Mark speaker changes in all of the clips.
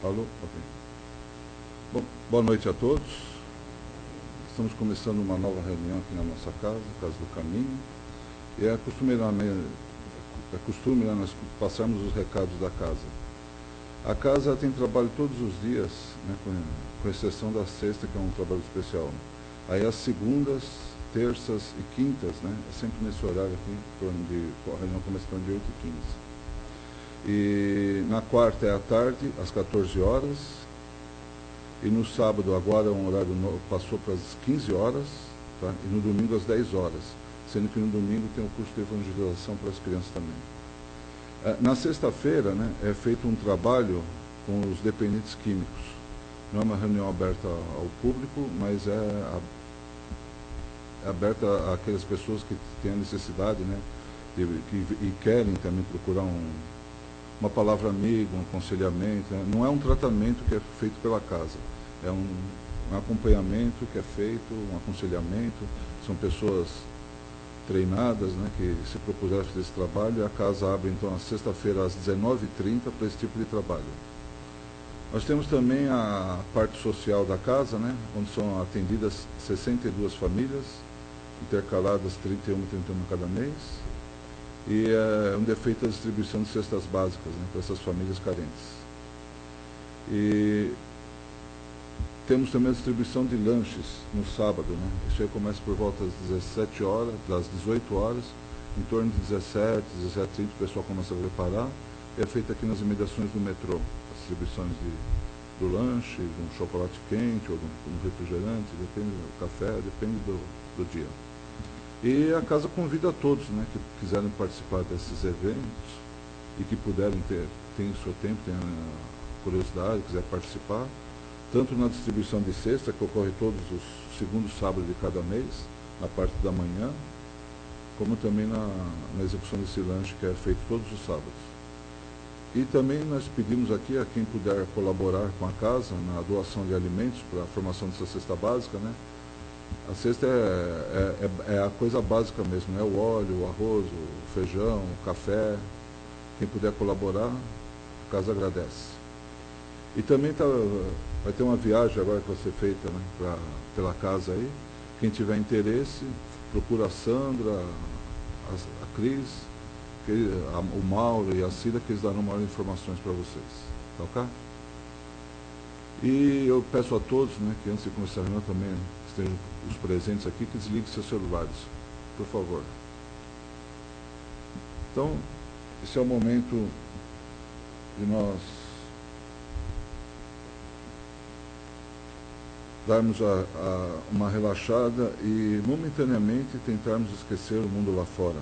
Speaker 1: Alô? Ok. Bom, boa noite a todos. Estamos começando uma nova reunião aqui na nossa casa, Casa do Caminho. E é costume nós passarmos os recados da casa. A casa tem trabalho todos os dias, né, com exceção da sexta, que é um trabalho especial. Aí as segundas, terças e quintas, né, é sempre nesse horário aqui, a reunião começa em torno de 8h15. E na quarta é à tarde, às 14 horas. E no sábado, agora um horário novo, passou para as 15 horas, tá? E no domingo às 10 horas, sendo que no domingo tem o curso de evangelização para as crianças também. Na sexta-feira, né, é feito um trabalho com os dependentes químicos. Não é uma reunião aberta ao público, mas é aberta àquelas pessoas que têm a necessidade, né, e querem também procurar uma palavra amiga, um aconselhamento, né? Não é um tratamento que é feito pela casa, é um acompanhamento que é feito, um aconselhamento. São pessoas treinadas, né, que se propuseram fazer esse trabalho, e a casa abre então na sexta-feira às 19h30 para esse tipo de trabalho. Nós temos também a parte social da casa, né, onde são atendidas 62 famílias, intercaladas 31 cada mês. E é onde é feita a distribuição de cestas básicas, né, para essas famílias carentes. E temos também a distribuição de lanches no sábado, né? Isso aí começa por volta das 17 horas, das 18 horas, em torno de 17, 17h30 o pessoal começa a preparar. E é feita aqui nas imediações do metrô, as distribuições do lanche, de um chocolate quente ou de um refrigerante, depende do café, depende do dia. E a casa convida a todos, né, que quiserem participar desses eventos e que puderem tem o seu tempo, tem a curiosidade, quiser participar, tanto na distribuição de cesta, que ocorre todos os segundos sábados de cada mês, na parte da manhã, como também na execução desse lanche, que é feito todos os sábados. E também nós pedimos aqui a quem puder colaborar com a casa na doação de alimentos para a formação dessa cesta básica, né? A cesta é a coisa básica mesmo, né? O óleo, o arroz, o feijão, o café. Quem puder colaborar, a casa agradece. E também vai ter uma viagem agora que vai ser feita, né, pela casa aí. Quem tiver interesse, procura a Sandra, a Cris, o Mauro e a Cida, que eles darão maiores informações para vocês. Tá ok? E eu peço a todos, né, que antes de começar a reunião também estejam os presentes aqui, que desliguem seus celulares, por favor. Então, esse é o momento de nós darmos uma relaxada e momentaneamente tentarmos esquecer o mundo lá fora.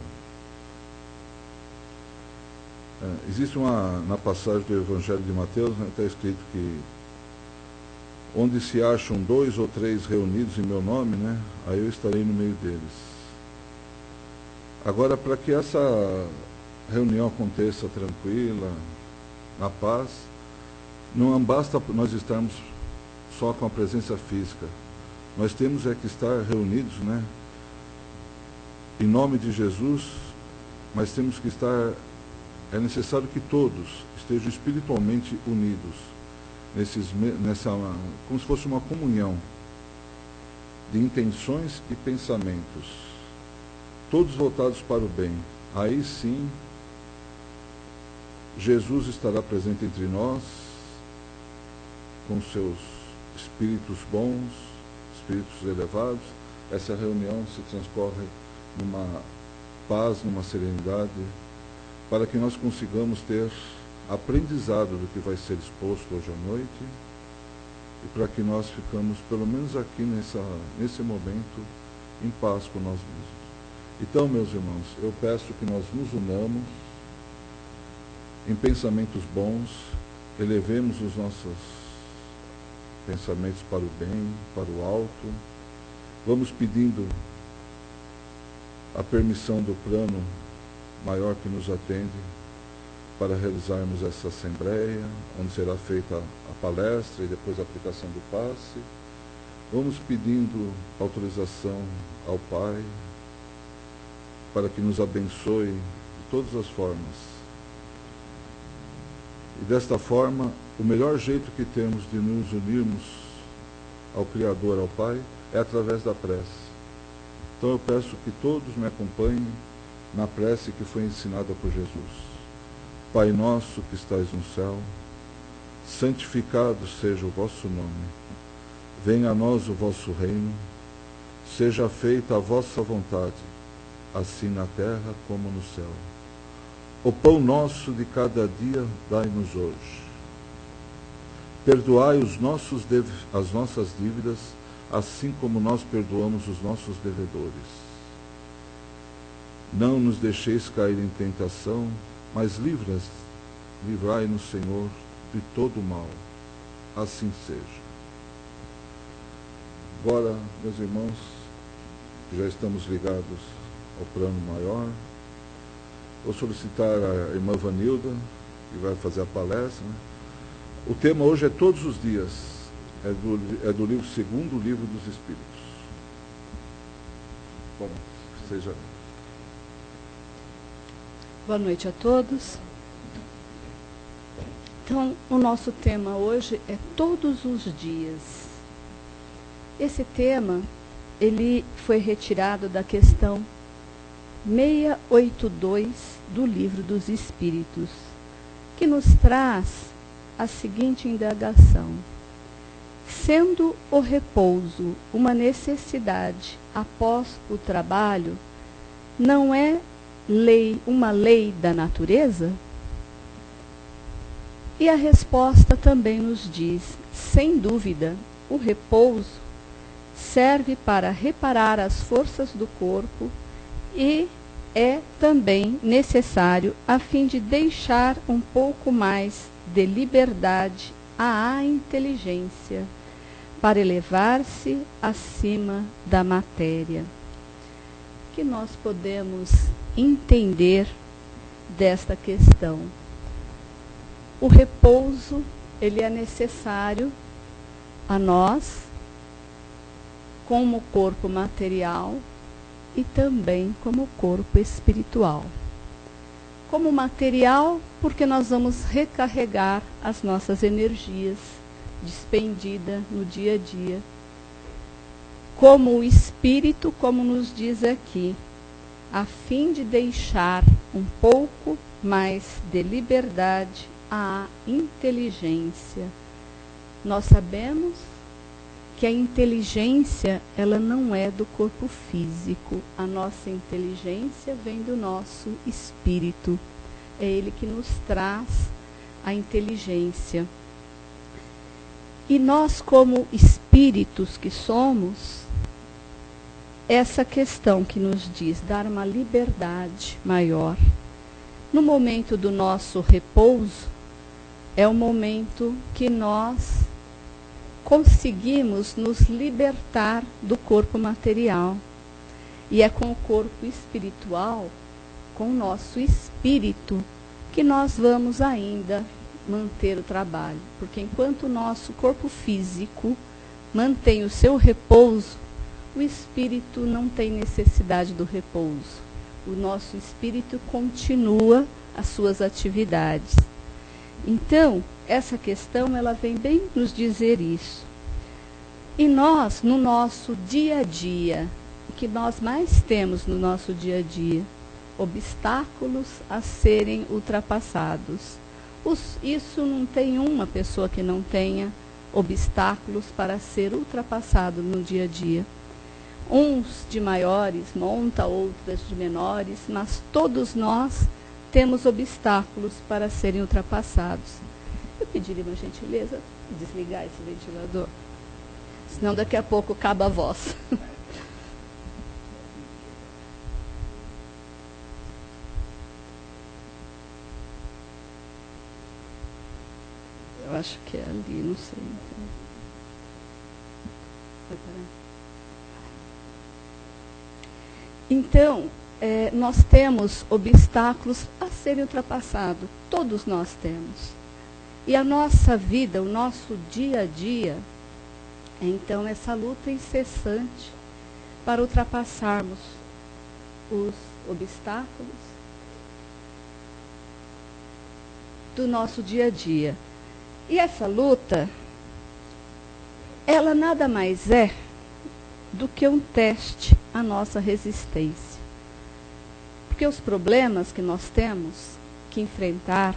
Speaker 1: Existe na passagem do Evangelho de Mateus, né, está escrito que onde se acham 2 ou 3 reunidos em meu nome, né, aí eu estarei no meio deles. Agora, para que essa reunião aconteça tranquila, na paz, não basta nós estarmos só com a presença física. Nós temos que estar reunidos, né, em nome de Jesus, mas temos que estar, é necessário que todos estejam espiritualmente unidos, como se fosse uma comunhão de intenções e pensamentos, todos voltados para o bem. Aí sim, Jesus estará presente entre nós, com seus espíritos bons, espíritos elevados. Essa reunião se transcorre numa paz, numa serenidade, para que nós consigamos ter aprendizado do que vai ser exposto hoje à noite, e para que nós ficamos, pelo menos aqui nesse momento, em paz com nós mesmos. Então, meus irmãos, eu peço que nós nos unamos em pensamentos bons, elevemos os nossos pensamentos para o bem, para o alto, vamos pedindo a permissão do plano maior que nos atende para realizarmos essa assembleia, onde será feita a palestra e depois a aplicação do passe. Vamos pedindo autorização ao Pai para que nos abençoe de todas as formas. E desta forma, o melhor jeito que temos de nos unirmos ao Criador, ao Pai, é através da prece. Então eu peço que todos me acompanhem na prece que foi ensinada por Jesus. Pai nosso que estais no céu, santificado seja o vosso nome. Venha a nós o vosso reino, seja feita a vossa vontade, assim na terra como no céu. O pão nosso de cada dia dai-nos hoje. Perdoai as nossas dívidas, assim como nós perdoamos os nossos devedores. Não nos deixeis cair em tentação, mas livrai-nos, Senhor, de todo o mal. Assim seja. Agora, meus irmãos, que já estamos ligados ao plano maior, vou solicitar a irmã Vanilda, que vai fazer a palestra. O tema hoje é todos os dias, é do livro segundo livro dos Espíritos. Bom, seja.
Speaker 2: Boa noite a todos. Então, o nosso tema hoje é todos os dias. Esse tema, ele foi retirado da questão 682 do Livro dos Espíritos, que nos traz a seguinte indagação: sendo o repouso uma necessidade após o trabalho, não é uma lei da natureza? E a resposta também nos diz, sem dúvida, o repouso serve para reparar as forças do corpo e é também necessário a fim de deixar um pouco mais de liberdade à inteligência, para elevar-se acima da matéria. O que nós podemos entender desta questão? O repouso, ele é necessário a nós, como corpo material e também como corpo espiritual. Como material, porque nós vamos recarregar as nossas energias despendidas no dia a dia. Como o espírito, como nos diz aqui, a fim de deixar um pouco mais de liberdade à inteligência. Nós sabemos que a inteligência, ela não é do corpo físico. A nossa inteligência vem do nosso espírito. É ele que nos traz a inteligência. E nós, como espíritos que somos, essa questão que nos diz dar uma liberdade maior. No momento do nosso repouso, é o momento que nós conseguimos nos libertar do corpo material. E é com o corpo espiritual, com o nosso espírito, que nós vamos ainda manter o trabalho. Porque enquanto o nosso corpo físico mantém o seu repouso, o espírito não tem necessidade do repouso. O nosso espírito continua as suas atividades. Então, essa questão, ela vem bem nos dizer isso. E nós, no nosso dia a dia, o que nós mais temos no nosso dia a dia? Obstáculos a serem ultrapassados. Isso não tem uma pessoa que não tenha obstáculos para ser ultrapassado no dia a dia. Uns de maiores, monta, outras de menores, mas todos nós temos obstáculos para serem ultrapassados. Eu pediria uma gentileza desligar esse ventilador, senão daqui a pouco acaba a voz. Eu acho que é ali, não sei. Vai parar. Então, nós temos obstáculos a serem ultrapassados. Todos nós temos. E a nossa vida, o nosso dia a dia, é então essa luta incessante para ultrapassarmos os obstáculos do nosso dia a dia. E essa luta, ela nada mais é do que um teste à nossa resistência. Porque os problemas que nós temos que enfrentar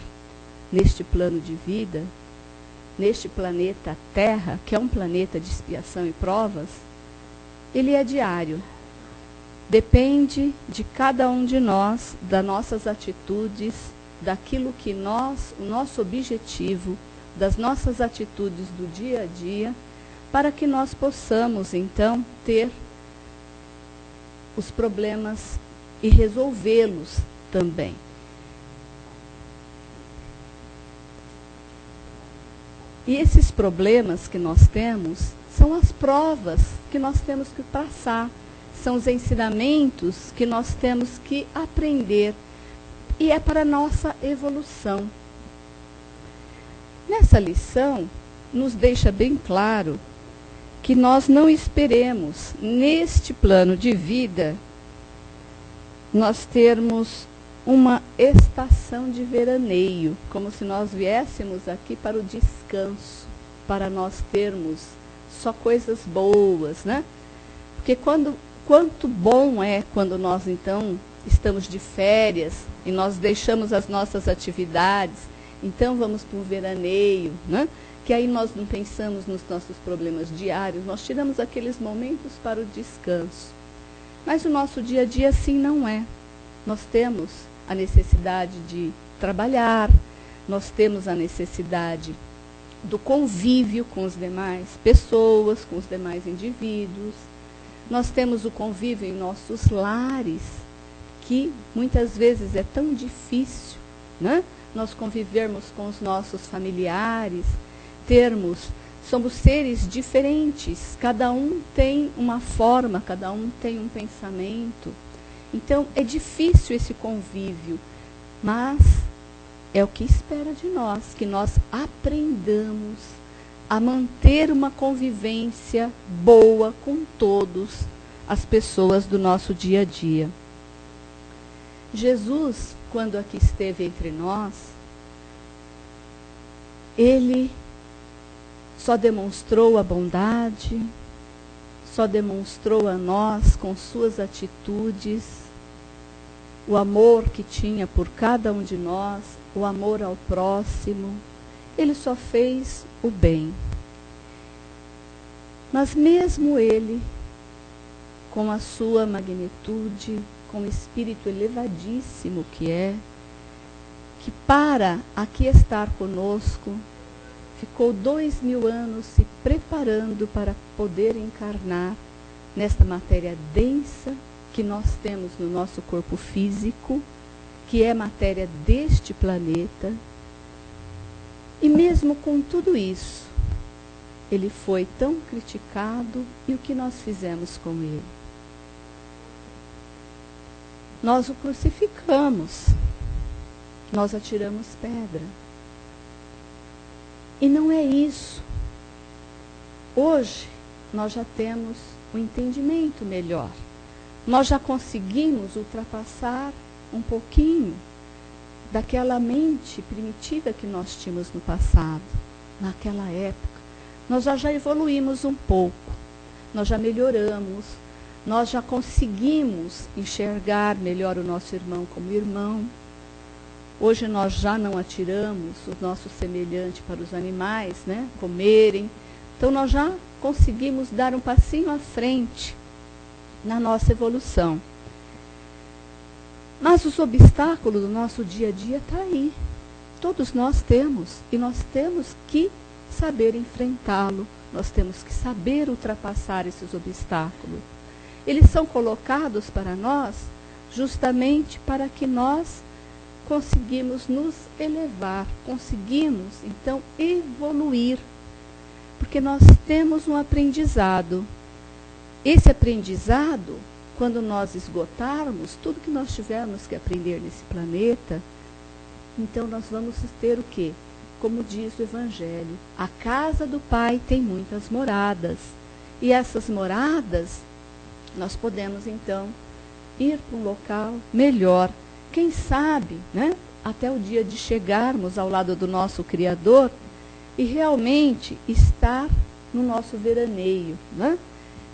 Speaker 2: neste plano de vida, neste planeta Terra, que é um planeta de expiação e provas, ele é diário. Depende de cada um de nós, das nossas atitudes, daquilo que nós, o nosso objetivo, das nossas atitudes do dia a dia, para que nós possamos, então, ter os problemas e resolvê-los também. E esses problemas que nós temos são as provas que nós temos que passar, são os ensinamentos que nós temos que aprender, e é para a nossa evolução. Nessa lição, nos deixa bem claro que nós não esperemos, neste plano de vida, nós termos uma estação de veraneio, como se nós viéssemos aqui para o descanso, para nós termos só coisas boas, né? Porque quanto bom é quando nós, então, estamos de férias e nós deixamos as nossas atividades, então vamos para um veraneio, né? Que aí nós não pensamos nos nossos problemas diários, nós tiramos aqueles momentos para o descanso. Mas o nosso dia a dia assim não é. Nós temos a necessidade de trabalhar, nós temos a necessidade do convívio com as demais pessoas, com os demais indivíduos. Nós temos o convívio em nossos lares, que muitas vezes é tão difícil, né? Nós convivermos com os nossos familiares, somos seres diferentes, cada um tem uma forma, cada um tem um pensamento. Então, é difícil esse convívio, mas é o que espera de nós, que nós aprendamos a manter uma convivência boa com todas as pessoas do nosso dia a dia. Jesus, quando aqui esteve entre nós, ele só demonstrou a bondade, só demonstrou a nós com suas atitudes o amor que tinha por cada um de nós, o amor ao próximo. Ele só fez o bem. Mas mesmo ele, com a sua magnitude, com o espírito elevadíssimo que é, que para aqui estar conosco, ficou 2000 anos se preparando para poder encarnar nesta matéria densa que nós temos no nosso corpo físico, que é matéria deste planeta. E mesmo com tudo isso, ele foi tão criticado, e o que nós fizemos com ele? Nós o crucificamos, nós atiramos pedra. E não é isso. Hoje, nós já temos um entendimento melhor. Nós já conseguimos ultrapassar um pouquinho daquela mente primitiva que nós tínhamos no passado, naquela época. Nós já evoluímos um pouco, nós já melhoramos, nós já conseguimos enxergar melhor o nosso irmão como irmão. Hoje nós já não atiramos o nosso semelhante para os animais, né, comerem. Então nós já conseguimos dar um passinho à frente na nossa evolução. Mas os obstáculos do nosso dia a dia estão aí. Todos nós temos, e nós temos que saber enfrentá-lo. Nós temos que saber ultrapassar esses obstáculos. Eles são colocados para nós justamente para que nós conseguimos nos elevar, conseguimos, então, evoluir. Porque nós temos um aprendizado. Esse aprendizado, quando nós esgotarmos tudo que nós tivermos que aprender nesse planeta, então nós vamos ter o quê? Como diz o Evangelho, a casa do Pai tem muitas moradas. E essas moradas, nós podemos, então, ir para um local melhor. Quem sabe, né, até o dia de chegarmos ao lado do nosso Criador, e realmente estar no nosso veraneio, né?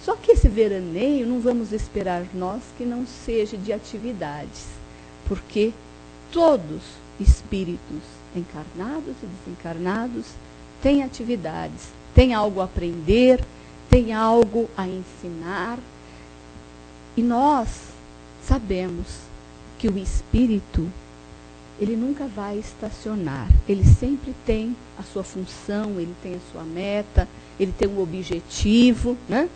Speaker 2: Só que esse veraneio não vamos esperar nós que não seja de atividades, porque todos espíritos encarnados e desencarnados têm atividades, têm algo a aprender, têm algo a ensinar. E nós sabemos que o espírito, ele nunca vai estacionar, ele sempre tem a sua função, ele tem a sua meta, ele tem um objetivo, né?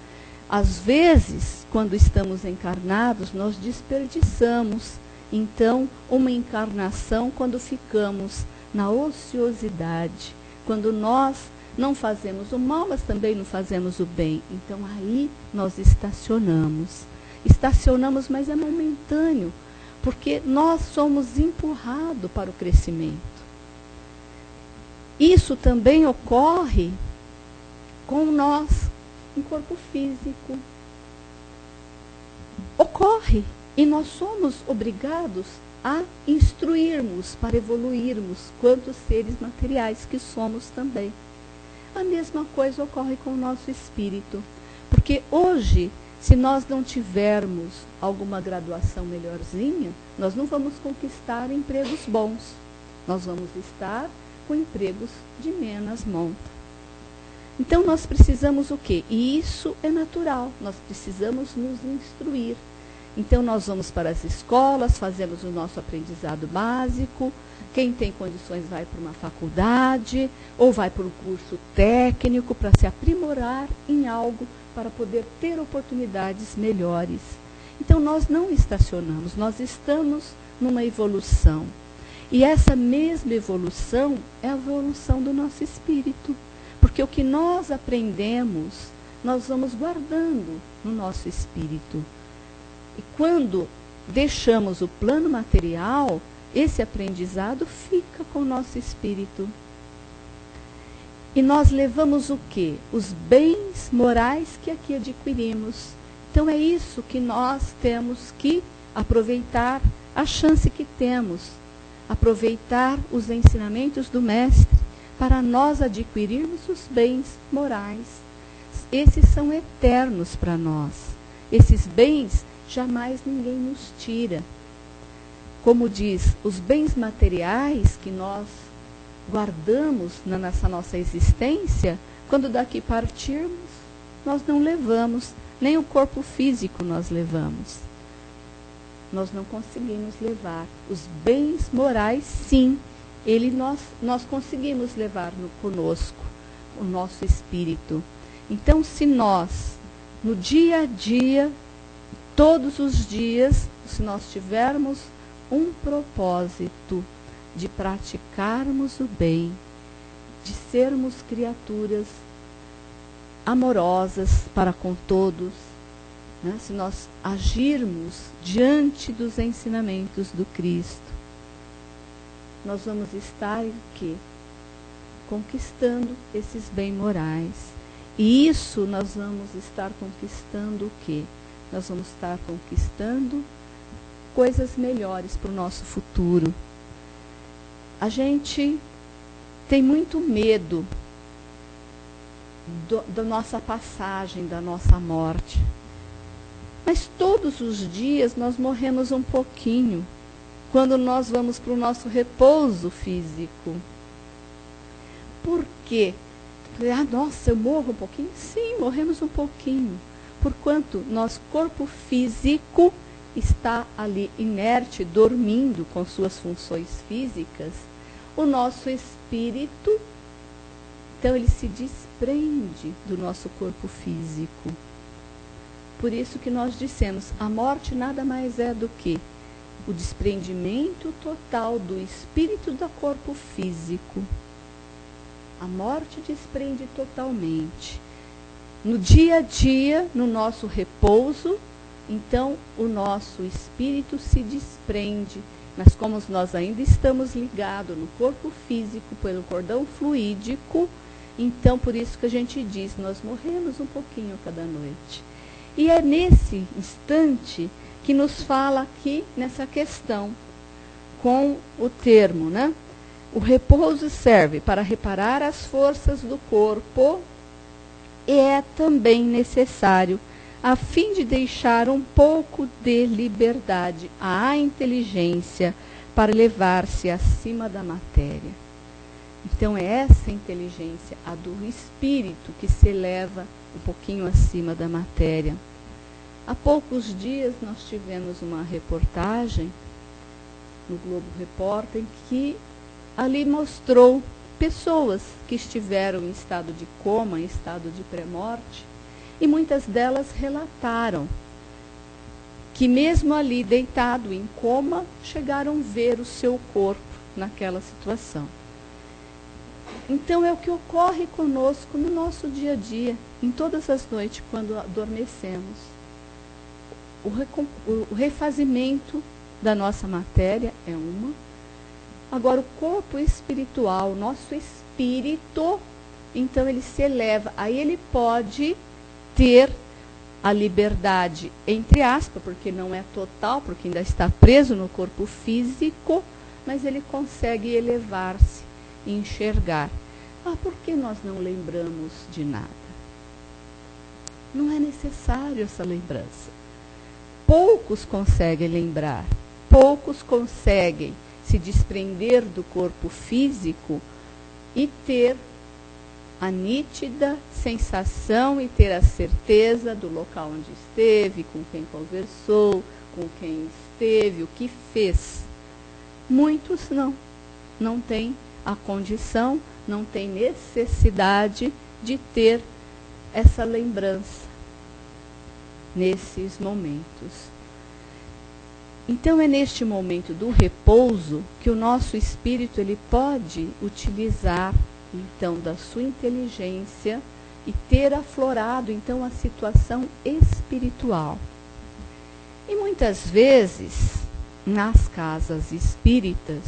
Speaker 2: Às vezes, quando estamos encarnados, nós desperdiçamos, então, uma encarnação quando ficamos na ociosidade, quando nós não fazemos o mal, mas também não fazemos o bem. Então, aí nós estacionamos. Estacionamos, mas é momentâneo, porque nós somos empurrados para o crescimento. Isso também ocorre com nós, em corpo físico. Ocorre, e nós somos obrigados a instruirmos para evoluirmos quanto seres materiais que somos também. A mesma coisa ocorre com o nosso espírito, porque hoje, se nós não tivermos alguma graduação melhorzinha, nós não vamos conquistar empregos bons. Nós vamos estar com empregos de menos monta. Então, nós precisamos o quê? E isso é natural, nós precisamos nos instruir. Então, nós vamos para as escolas, fazemos o nosso aprendizado básico. Quem tem condições vai para uma faculdade ou vai para um curso técnico para se aprimorar em algo, para poder ter oportunidades melhores. Então, nós não estacionamos, nós estamos numa evolução. E essa mesma evolução é a evolução do nosso espírito. Porque o que nós aprendemos, nós vamos guardando no nosso espírito. E quando deixamos o plano material, esse aprendizado fica com o nosso espírito. E nós levamos o quê? Os bens morais que aqui adquirimos. Então é isso que nós temos que aproveitar, a chance que temos. Aproveitar os ensinamentos do Mestre para nós adquirirmos os bens morais. Esses são eternos para nós. Esses bens jamais ninguém nos tira. Como diz, os bens materiais que nós guardamos nessa nossa existência, quando daqui partirmos, nós não levamos, nem o corpo físico nós levamos. Nós não conseguimos levar. Os bens morais, sim, nós conseguimos levar conosco, o nosso espírito. Então, se nós, no dia a dia, todos os dias, se nós tivermos um propósito de praticarmos o bem, de sermos criaturas amorosas para com todos, né? Se nós agirmos diante dos ensinamentos do Cristo, nós vamos estar aqui conquistando esses bens morais. E isso nós vamos estar conquistando o quê? Nós vamos estar conquistando coisas melhores para o nosso futuro. A gente tem muito medo da nossa passagem, da nossa morte. Mas todos os dias nós morremos um pouquinho quando nós vamos para o nosso repouso físico. Por quê? Nossa, eu morro um pouquinho? Sim, morremos um pouquinho. Porquanto nosso corpo físico está ali inerte, dormindo com suas funções físicas, o nosso espírito, então ele se desprende do nosso corpo físico. Por isso que nós dissemos, a morte nada mais é do que o desprendimento total do espírito do corpo físico. A morte desprende totalmente. No dia a dia, no nosso repouso, então o nosso espírito se desprende. Mas como nós ainda estamos ligados no corpo físico pelo cordão fluídico, então por isso que a gente diz, nós morremos um pouquinho cada noite. E é nesse instante que nos fala aqui nessa questão, com o termo, né? O repouso serve para reparar as forças do corpo e é também necessário a fim de deixar um pouco de liberdade à inteligência para elevar-se acima da matéria. Então é essa inteligência, a do espírito, que se eleva um pouquinho acima da matéria. Há poucos dias nós tivemos uma reportagem no Globo Repórter que ali mostrou pessoas que estiveram em estado de coma, em estado de pré-morte, e muitas delas relataram que mesmo ali deitado em coma, chegaram a ver o seu corpo naquela situação. Então é o que ocorre conosco no nosso dia a dia, em todas as noites quando adormecemos. O refazimento da nossa matéria é uma. Agora o corpo espiritual, o nosso espírito, então ele se eleva, aí ele pode ter a liberdade, entre aspas, porque não é total, porque ainda está preso no corpo físico, mas ele consegue elevar-se e enxergar. Por que nós não lembramos de nada? Não é necessário essa lembrança. Poucos conseguem lembrar, poucos conseguem se desprender do corpo físico e ter a nítida sensação e ter a certeza do local onde esteve, com quem conversou, com quem esteve, o que fez. Muitos não têm a condição, não têm necessidade de ter essa lembrança nesses momentos. Então é neste momento do repouso que o nosso espírito ele pode utilizar então da sua inteligência e ter aflorado então a situação espiritual. E muitas vezes nas casas espíritas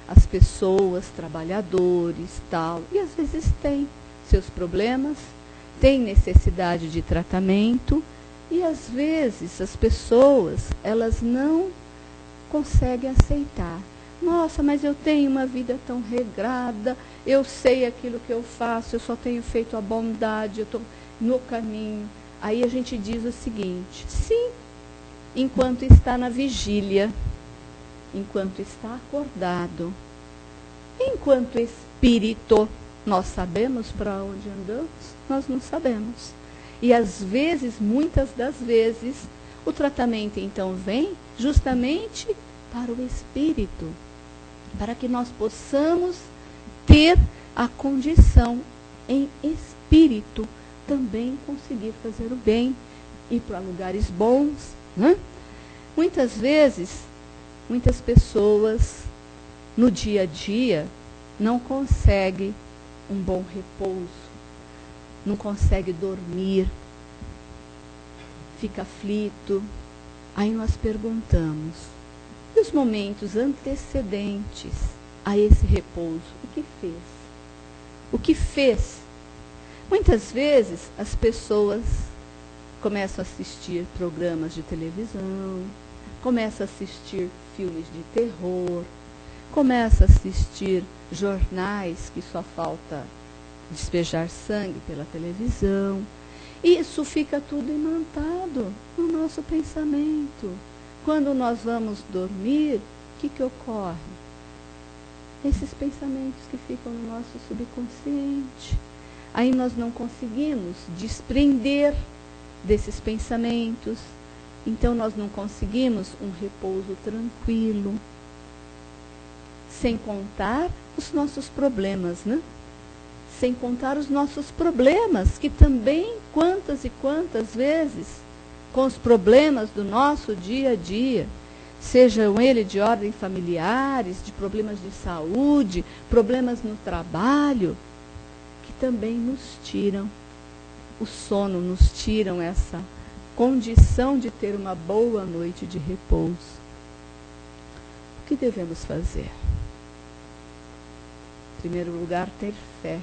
Speaker 2: as pessoas, trabalhadores, tal, e às vezes têm seus problemas, têm necessidade de tratamento, e às vezes as pessoas, elas não conseguem aceitar. Nossa, mas eu tenho uma vida tão regrada, eu sei aquilo que eu faço, eu só tenho feito a bondade, eu estou no caminho. Aí a gente diz o seguinte: sim, enquanto está na vigília, enquanto está acordado, enquanto espírito, nós sabemos para onde andamos? Nós não sabemos. E às vezes, muitas das vezes, o tratamento então vem justamente para o espírito, para que nós possamos ter a condição em espírito também conseguir fazer o bem, ir para lugares bons, né? Muitas vezes, muitas pessoas no dia a dia não conseguem um bom repouso, não consegue dormir, fica aflito. Aí nós perguntamos, e os momentos antecedentes a esse repouso, o que fez? O que fez? Muitas vezes as pessoas começam a assistir programas de televisão, começam a assistir filmes de terror, começam a assistir jornais que só falta despejar sangue pela televisão. Isso fica tudo imantado no nosso pensamento. Quando nós vamos dormir, o que ocorre? Esses pensamentos que ficam no nosso subconsciente. Aí nós não conseguimos desprender desses pensamentos. Então nós não conseguimos um repouso tranquilo. Sem contar os nossos problemas, né? Sem contar os nossos problemas, que também, quantas e quantas vezes, com os problemas do nosso dia a dia, sejam eles de ordem familiares, de problemas de saúde, problemas no trabalho, que também nos tiram o sono, nos tiram essa condição de ter uma boa noite de repouso. O que devemos fazer? Em primeiro lugar, ter fé.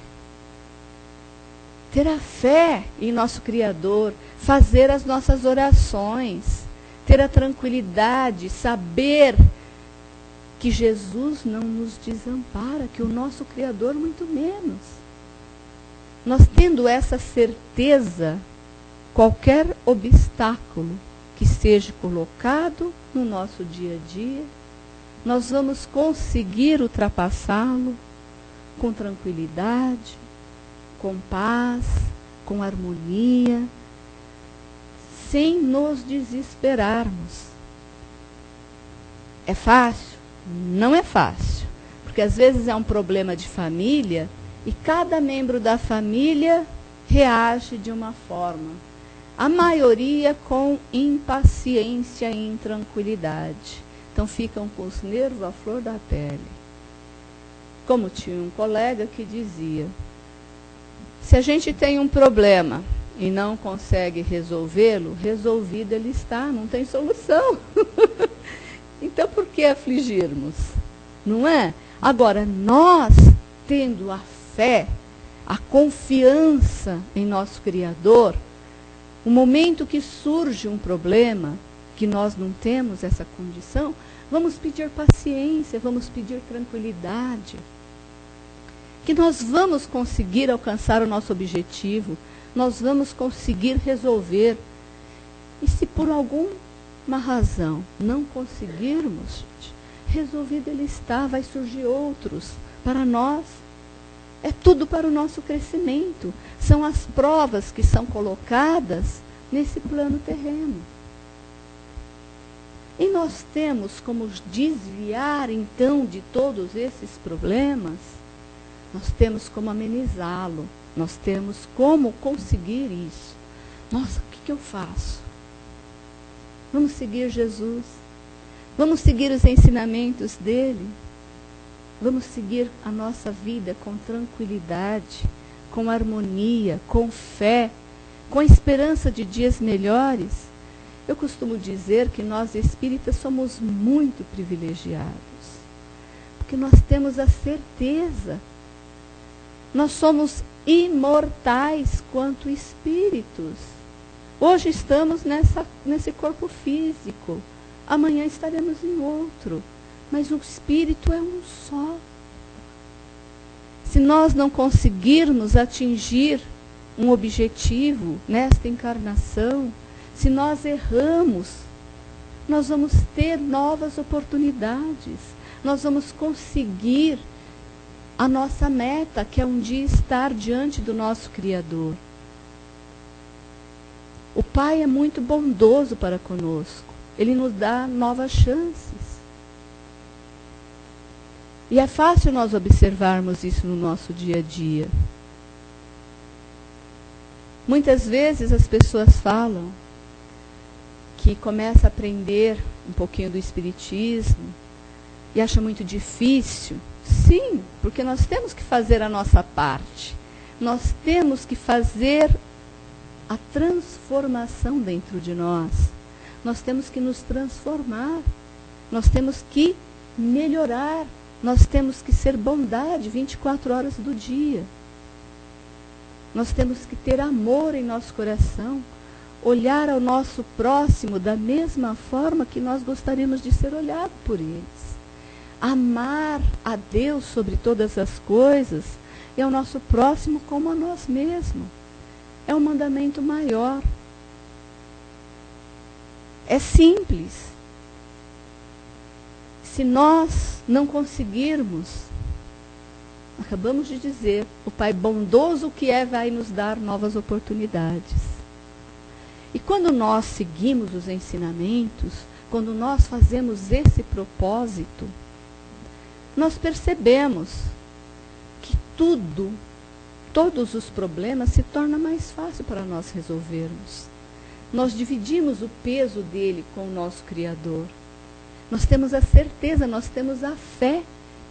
Speaker 2: Ter a fé em nosso Criador, fazer as nossas orações, ter a tranquilidade, saber que Jesus não nos desampara, que o nosso Criador muito menos. Nós tendo essa certeza, qualquer obstáculo que seja colocado no nosso dia a dia, nós vamos conseguir ultrapassá-lo com tranquilidade, com paz, com harmonia, sem nos desesperarmos. É fácil? Não é fácil, porque às vezes é um problema de família e cada membro da família reage de uma forma. A maioria com impaciência e intranquilidade. Então ficam com os nervos à flor da pele. Como tinha um colega que dizia, se a gente tem um problema e não consegue resolvê-lo, resolvido ele está, não tem solução. Então por que afligirmos? Não é? Agora, nós, tendo a fé, a confiança em nosso Criador, o momento que surge um problema, que nós não temos essa condição, vamos pedir paciência, vamos pedir tranquilidade. Que nós vamos conseguir alcançar o nosso objetivo, nós vamos conseguir resolver. E se por alguma razão não conseguirmos, gente, resolvido ele está, vai surgir outros para nós. É tudo para o nosso crescimento. São as provas que são colocadas nesse plano terreno. E nós temos como desviar, então, de todos esses problemas, nós temos como amenizá-lo, nós temos como conseguir isso. Nossa, o que eu faço? Vamos seguir Jesus, vamos seguir os ensinamentos dele, vamos seguir a nossa vida com tranquilidade, com harmonia, com fé, com esperança de dias melhores. Eu costumo dizer que nós espíritas somos muito privilegiados, porque nós temos a certeza, nós somos imortais quanto espíritos. Hoje estamos nesse corpo físico, amanhã estaremos em outro, mas o espírito é um só. Se nós não conseguirmos atingir um objetivo nesta encarnação, se nós erramos, nós vamos ter novas oportunidades, nós vamos conseguir a nossa meta, que é um dia estar diante do nosso Criador. O Pai é muito bondoso para conosco, Ele nos dá novas chances. E é fácil nós observarmos isso no nosso dia a dia. Muitas vezes as pessoas falam que começa a aprender um pouquinho do Espiritismo e acha muito difícil. Sim, porque nós temos que fazer a nossa parte. Nós temos que fazer a transformação dentro de nós. Nós temos que nos transformar. Nós temos que melhorar. Nós temos que ser bondade 24 horas do dia. Nós temos que ter amor em nosso coração. Olhar ao nosso próximo da mesma forma que nós gostaríamos de ser olhados por eles. Amar a Deus sobre todas as coisas e ao nosso próximo como a nós mesmos. É um mandamento maior. É simples. Se nós não conseguirmos, acabamos de dizer, o Pai bondoso que é vai nos dar novas oportunidades. E quando nós seguimos os ensinamentos, quando nós fazemos esse propósito, nós percebemos que todos os problemas se tornam mais fácil para nós resolvermos. Nós dividimos o peso dele com o nosso Criador. Nós temos a certeza, nós temos a fé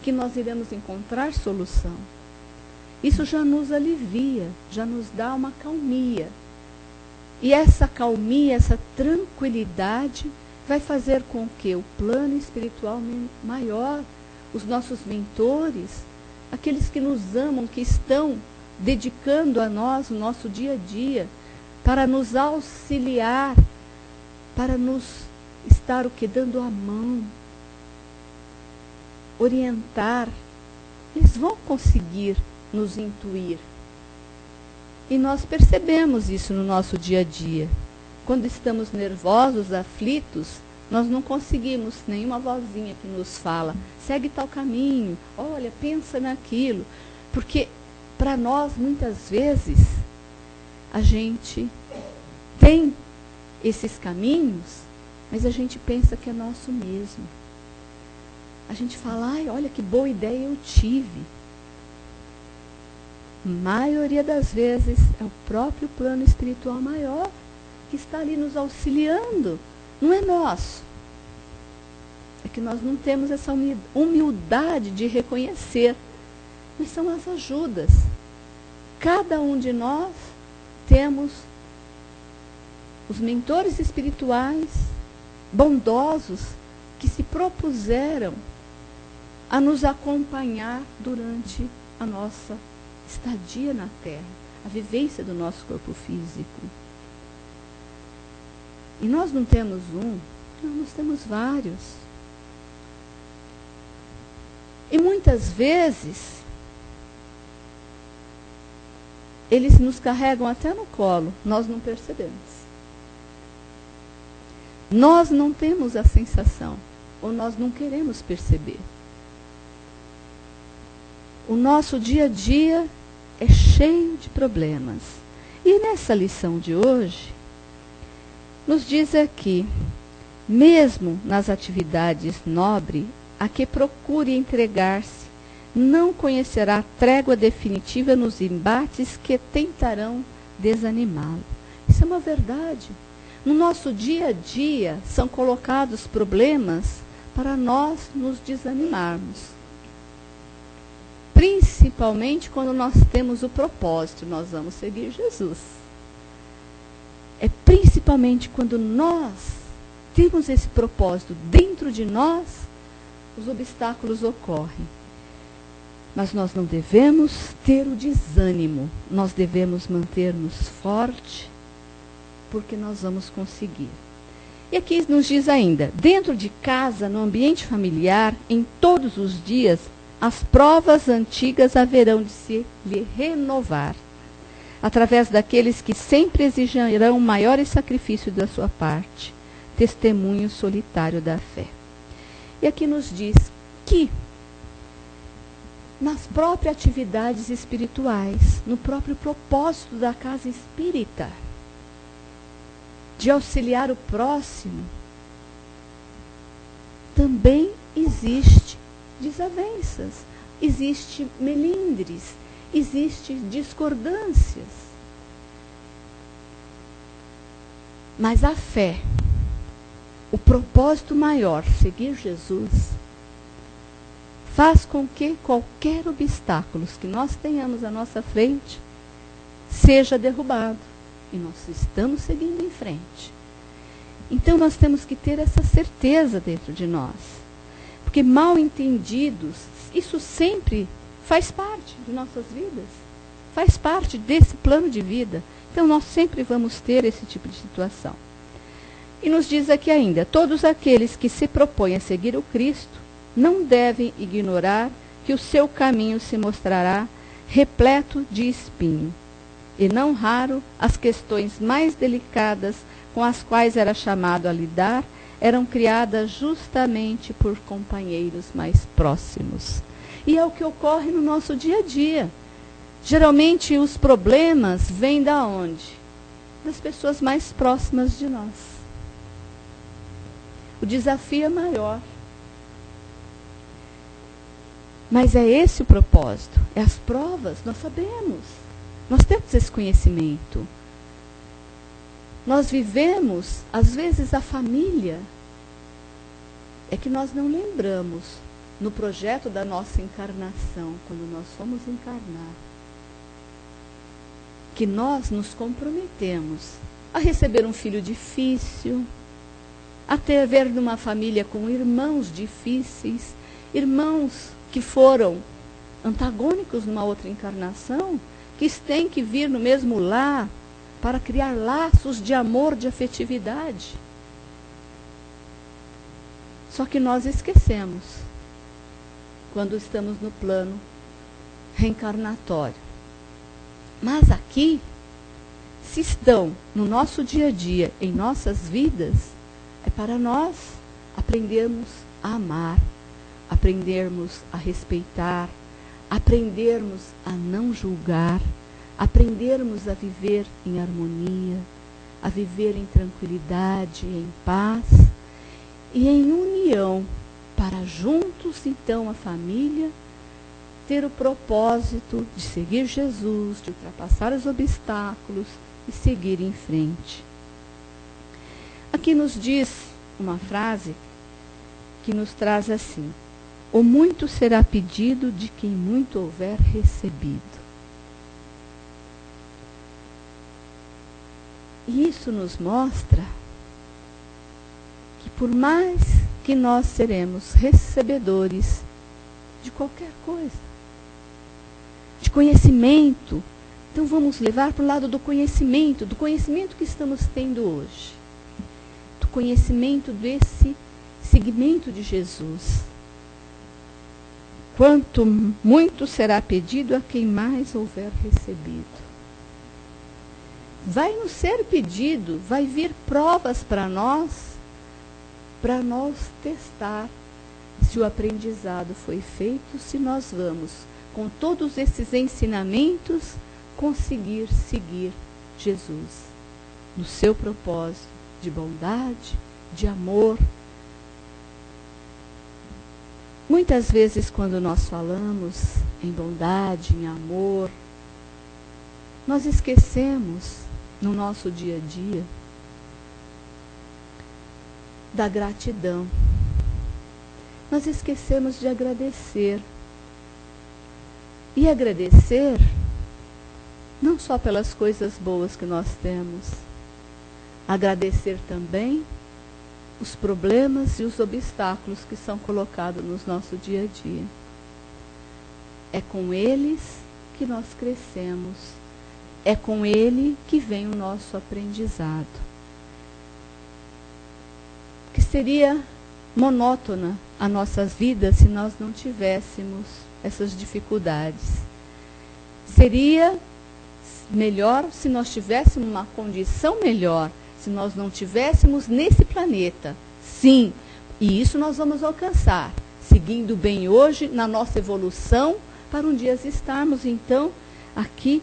Speaker 2: que nós iremos encontrar solução. Isso já nos alivia, já nos dá uma calmia. E essa calmia, essa tranquilidade vai fazer com que o plano espiritual maior, os nossos mentores, aqueles que nos amam, que estão dedicando a nós o nosso dia a dia, para nos auxiliar, para nos estar dando a mão, orientar, eles vão conseguir nos intuir. E nós percebemos isso no nosso dia a dia. Quando estamos nervosos, aflitos, nós não conseguimos nenhuma vozinha que nos fala, segue tal caminho, olha, pensa naquilo. Porque para nós, muitas vezes, a gente tem esses caminhos, mas a gente pensa que é nosso mesmo. A gente fala, ai, olha que boa ideia eu tive. Maioria das vezes é o próprio plano espiritual maior que está ali nos auxiliando. Não é nosso. É que nós não temos essa humildade de reconhecer. Mas são as ajudas. Cada um de nós temos os mentores espirituais bondosos que se propuseram a nos acompanhar durante a nossa estadia na Terra, a vivência do nosso corpo físico. E nós não temos um, não, nós temos vários. E muitas vezes, eles nos carregam até no colo, nós não percebemos. Nós não temos a sensação, ou nós não queremos perceber. O nosso dia a dia é cheio de problemas. E nessa lição de hoje, nos diz aqui, mesmo nas atividades nobres, a que procure entregar-se, não conhecerá trégua definitiva nos embates que tentarão desanimá-lo. Isso é uma verdade. No nosso dia a dia são colocados problemas para nós nos desanimarmos. Principalmente quando nós temos o propósito, nós vamos seguir Jesus. É principalmente quando nós temos esse propósito dentro de nós, os obstáculos ocorrem. Mas nós não devemos ter o desânimo, nós devemos manter-nos fortes, porque nós vamos conseguir. E aqui nos diz ainda, dentro de casa, no ambiente familiar, em todos os dias, as provas antigas haverão de se lhe renovar, através daqueles que sempre exigirão maiores sacrifícios da sua parte, testemunho solitário da fé. E aqui nos diz que, nas próprias atividades espirituais, no próprio propósito da casa espírita, de auxiliar o próximo, também existe desavenças, existe melindres, existe discordâncias. Mas a fé, o propósito maior, seguir Jesus, faz com que qualquer obstáculo que nós tenhamos à nossa frente seja derrubado. E nós estamos seguindo em frente. Então nós temos que ter essa certeza dentro de nós. Porque mal entendidos, isso sempre faz parte de nossas vidas. Faz parte desse plano de vida. Então nós sempre vamos ter esse tipo de situação. E nos diz aqui ainda, todos aqueles que se propõem a seguir o Cristo, não devem ignorar que o seu caminho se mostrará repleto de espinho. E não raro, as questões mais delicadas com as quais era chamado a lidar, eram criadas justamente por companheiros mais próximos. E é o que ocorre no nosso dia a dia. Geralmente os problemas vêm da onde? Das pessoas mais próximas de nós. O desafio é maior. Mas é esse o propósito. É as provas, nós sabemos. Nós temos esse conhecimento. Nós vivemos, às vezes, a família. É que nós não lembramos no projeto da nossa encarnação, quando nós fomos encarnar, que nós nos comprometemos a receber um filho difícil, a ter ver numa família com irmãos difíceis, irmãos que foram antagônicos numa outra encarnação, que têm que vir no mesmo lar para criar laços de amor, de afetividade. Só que nós esquecemos quando estamos no plano reencarnatório. Mas aqui, se estão no nosso dia a dia, em nossas vidas, é para nós aprendermos a amar, aprendermos a respeitar, aprendermos a não julgar, aprendermos a viver em harmonia, a viver em tranquilidade, em paz e em união, para juntos, então, a família, ter o propósito de seguir Jesus, de ultrapassar os obstáculos e seguir em frente. Aqui nos diz uma frase que nos traz assim: o muito será pedido de quem muito houver recebido. E isso nos mostra que por mais que nós seremos recebedores de qualquer coisa, de conhecimento, então vamos levar para o lado do conhecimento que estamos tendo hoje, do conhecimento desse segmento de Jesus. Quanto muito será pedido a quem mais houver recebido. Vai nos ser pedido, vai vir provas para nós testar se o aprendizado foi feito, se nós vamos, com todos esses ensinamentos, conseguir seguir Jesus no seu propósito de bondade, de amor. Muitas vezes, quando nós falamos em bondade, em amor, nós esquecemos, no nosso dia a dia, da gratidão. Nós esquecemos de agradecer. E agradecer não só pelas coisas boas que nós temos, agradecer também os problemas e os obstáculos que são colocados no nosso dia a dia. É com eles que nós crescemos. É com ele que vem o nosso aprendizado. Que seria monótona a nossa vida se nós não tivéssemos essas dificuldades. Seria melhor se nós tivéssemos uma condição melhor, se nós não tivéssemos nesse planeta. Sim, e isso nós vamos alcançar, seguindo bem hoje na nossa evolução, para um dia estarmos então aqui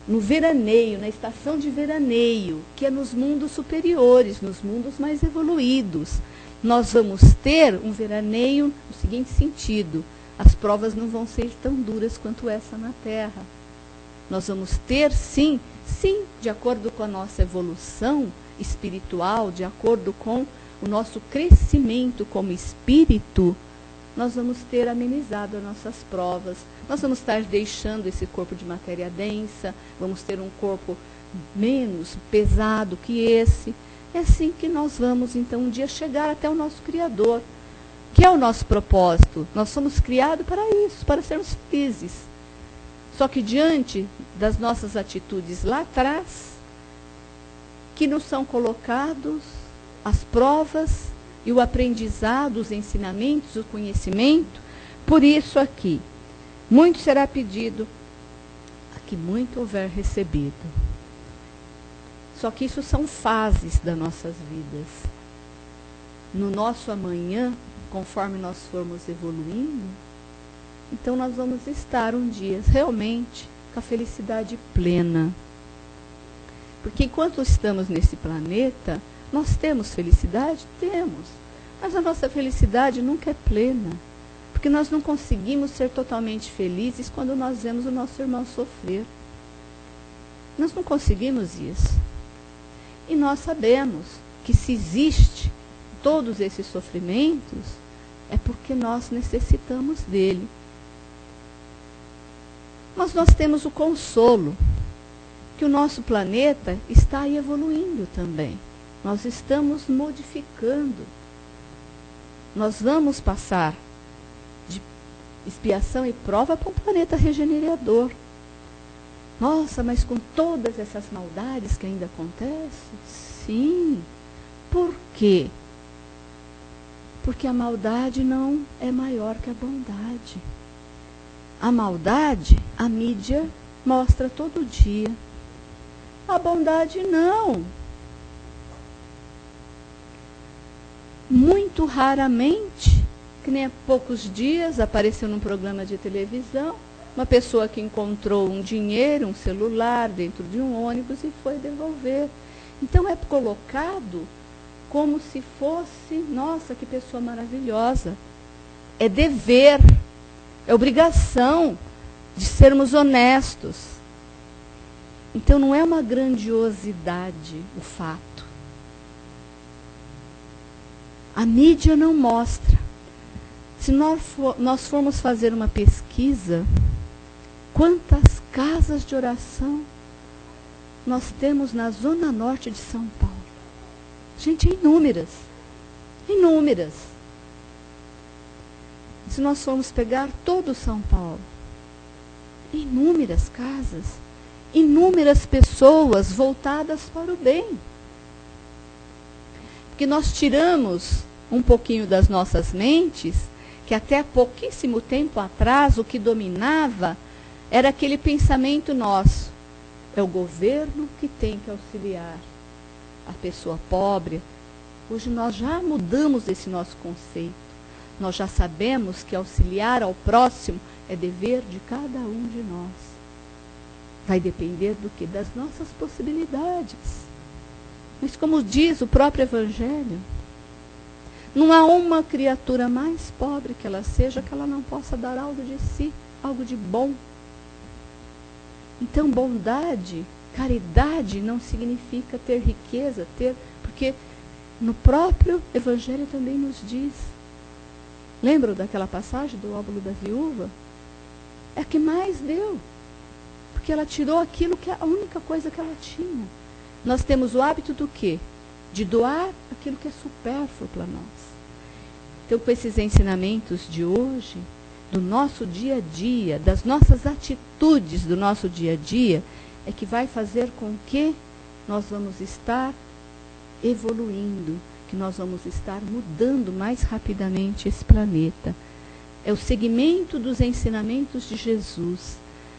Speaker 2: no veraneio, na estação de veraneio, que é nos mundos superiores, nos mundos mais evoluídos. Nós vamos ter um veraneio no seguinte sentido: as provas não vão ser tão duras quanto essa na Terra. Nós vamos ter, sim, de acordo com a nossa evolução espiritual, de acordo com o nosso crescimento como espírito, nós vamos ter amenizado as nossas provas. Nós vamos estar deixando esse corpo de matéria densa, vamos ter um corpo menos pesado que esse. É assim que nós vamos, então, um dia chegar até o nosso Criador, que é o nosso propósito. Nós somos criados para isso, para sermos felizes. Só que diante das nossas atitudes lá atrás, que nos são colocados as provas e o aprendizado, os ensinamentos, o conhecimento, por isso aqui, muito será pedido a que muito houver recebido. Só que isso são fases das nossas vidas. No nosso amanhã, conforme nós formos evoluindo, então nós vamos estar um dia realmente com a felicidade plena. Porque enquanto estamos nesse planeta, nós temos felicidade? Temos. Mas a nossa felicidade nunca é plena. Porque nós não conseguimos ser totalmente felizes quando nós vemos o nosso irmão sofrer. Nós não conseguimos isso. E nós sabemos que se existe todos esses sofrimentos, é porque nós necessitamos dele. Mas nós temos o consolo que o nosso planeta está evoluindo também. Nós estamos modificando. Nós vamos passar de expiação e prova para um planeta regenerador. Nossa, mas com todas essas maldades que ainda acontecem? Sim. Por quê? Porque a maldade não é maior que a bondade. A maldade, a mídia mostra todo dia. A bondade não. Muito raramente, que nem há poucos dias apareceu num programa de televisão, uma pessoa que encontrou um dinheiro, um celular dentro de um ônibus e foi devolver. Então é colocado como se fosse, nossa, que pessoa maravilhosa. É dever, é obrigação de sermos honestos. Então não é uma grandiosidade o fato. A mídia não mostra. Se nós formos fazer uma pesquisa, quantas casas de oração nós temos na zona norte de São Paulo? Gente, inúmeras. Inúmeras. Se nós formos pegar todo São Paulo, inúmeras casas, inúmeras pessoas voltadas para o bem. Porque nós tiramos um pouquinho das nossas mentes, que até pouquíssimo tempo atrás o que dominava era aquele pensamento nosso. É o governo que tem que auxiliar a pessoa pobre. Hoje nós já mudamos esse nosso conceito. Nós já sabemos que auxiliar ao próximo é dever de cada um de nós. Vai depender do quê? Das nossas possibilidades. Mas como diz o próprio Evangelho, não há uma criatura mais pobre que ela seja que ela não possa dar algo de si, algo de bom. Então, bondade, caridade não significa ter riqueza, porque no próprio Evangelho também nos diz. Lembram daquela passagem do óbolo da viúva? É a que mais deu, porque ela tirou aquilo que é a única coisa que ela tinha. Nós temos o hábito do quê? De doar aquilo que é supérfluo para nós. Então, com esses ensinamentos de hoje, do nosso dia a dia, das nossas atitudes do nosso dia a dia, é que vai fazer com que nós vamos estar evoluindo, que nós vamos estar mudando mais rapidamente esse planeta. É o seguimento dos ensinamentos de Jesus.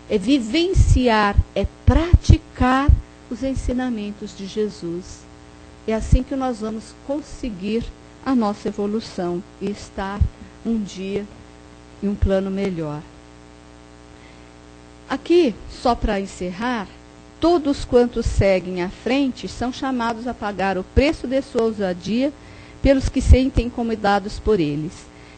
Speaker 2: É vivenciar, é praticar os ensinamentos de Jesus. É assim que nós vamos conseguir a nossa evolução e estar um dia em um plano melhor. Aqui, só para encerrar, todos quantos seguem à frente são chamados a pagar o preço de sua ousadia pelos que sentem incomodados por eles,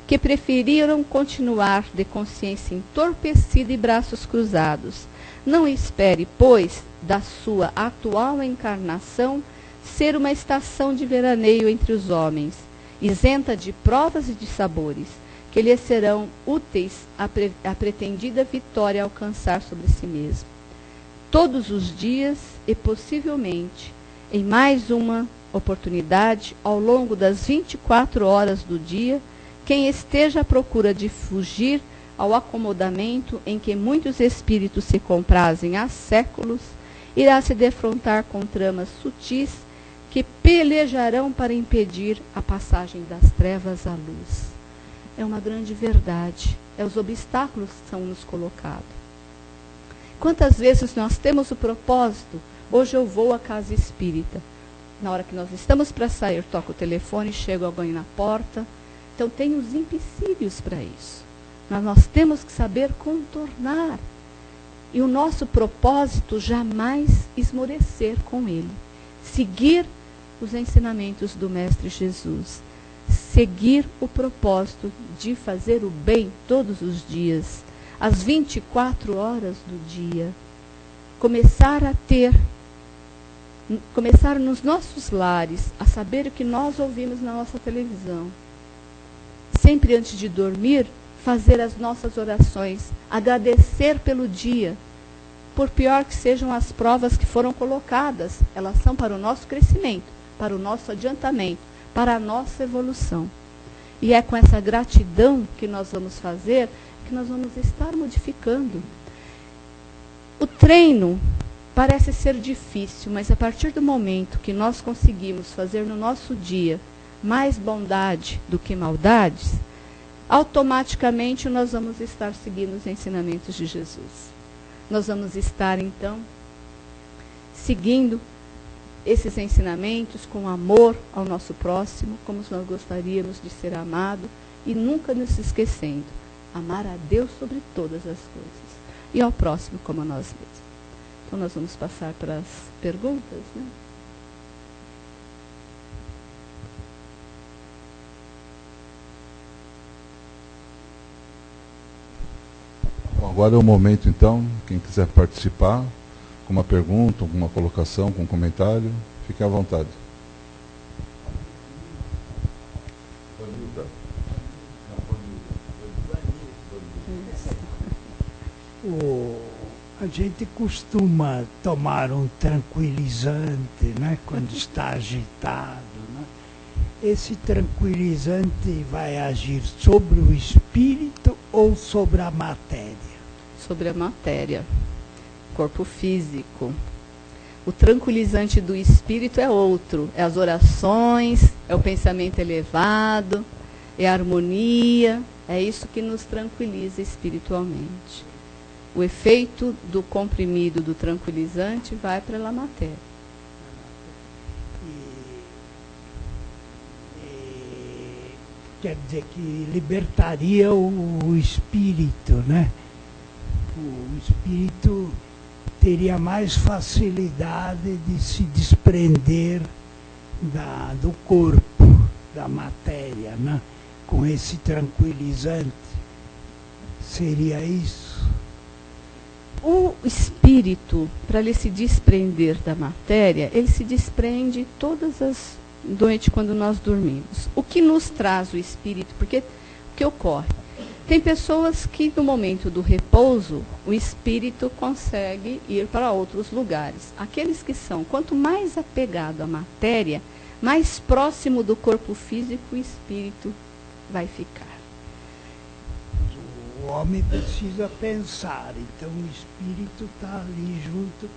Speaker 2: que preferiram continuar de consciência entorpecida e braços cruzados. Não espere, pois, da sua atual encarnação ser uma estação de veraneio entre os homens, isenta de provas e de sabores, que lhes serão úteis a pretendida vitória a alcançar sobre si mesmo. Todos os dias e possivelmente em mais uma oportunidade, ao longo das 24 horas do dia, quem esteja à procura de fugir ao acomodamento em que muitos espíritos se comprazem há séculos, irá se defrontar com tramas sutis que pelejarão para impedir a passagem das trevas à luz. É uma grande verdade. É os obstáculos que são nos colocados. Quantas vezes nós temos o propósito, hoje eu vou à casa espírita. Na hora que nós estamos para sair, toca o telefone, chega alguém na porta. Então tem os empecilhos para isso. Mas nós temos que saber contornar. E o nosso propósito jamais esmorecer com ele. Seguir os ensinamentos do Mestre Jesus. Seguir o propósito de fazer o bem todos os dias, às 24 horas do dia. Começar nos nossos lares a saber o que nós ouvimos na nossa televisão. Sempre antes de dormir, fazer as nossas orações, agradecer pelo dia. Por pior que sejam as provas que foram colocadas, elas são para o nosso crescimento, para o nosso adiantamento, para a nossa evolução. E é com essa gratidão que nós vamos fazer, que nós vamos estar modificando. O treino parece ser difícil, mas a partir do momento que nós conseguimos fazer no nosso dia mais bondade do que maldades, automaticamente nós vamos estar seguindo os ensinamentos de Jesus. Nós vamos estar, então, seguindo esses ensinamentos com amor ao nosso próximo, como nós gostaríamos de ser amado, e nunca nos esquecendo, amar a Deus sobre todas as coisas, e ao próximo como a nós mesmos. Então nós vamos passar para as perguntas, né?
Speaker 1: Bom, agora é o momento, então, quem quiser participar, com uma pergunta, alguma colocação, com um comentário, fique à vontade.
Speaker 3: A gente costuma tomar um tranquilizante, né, quando está agitado, né? Esse tranquilizante vai agir sobre o espírito ou sobre a matéria?
Speaker 2: Sobre a matéria, corpo físico. O tranquilizante do espírito é outro, é as orações, é o pensamento elevado, é a harmonia, é isso que nos tranquiliza espiritualmente. O efeito do comprimido do tranquilizante vai para a matéria.
Speaker 3: Quer dizer que libertaria o espírito, né? O espírito teria mais facilidade de se desprender do corpo, da matéria, né? Com esse tranquilizante. Seria isso?
Speaker 2: O espírito, para ele se desprender da matéria, ele se desprende todas as noites quando nós dormimos. O que nos traz o espírito? Porque o que ocorre? Tem pessoas que no momento do repouso, o espírito consegue ir para outros lugares. Aqueles que são, quanto mais apegado à matéria, mais próximo do corpo físico o espírito vai ficar.
Speaker 3: O homem precisa pensar, então o espírito está ali junto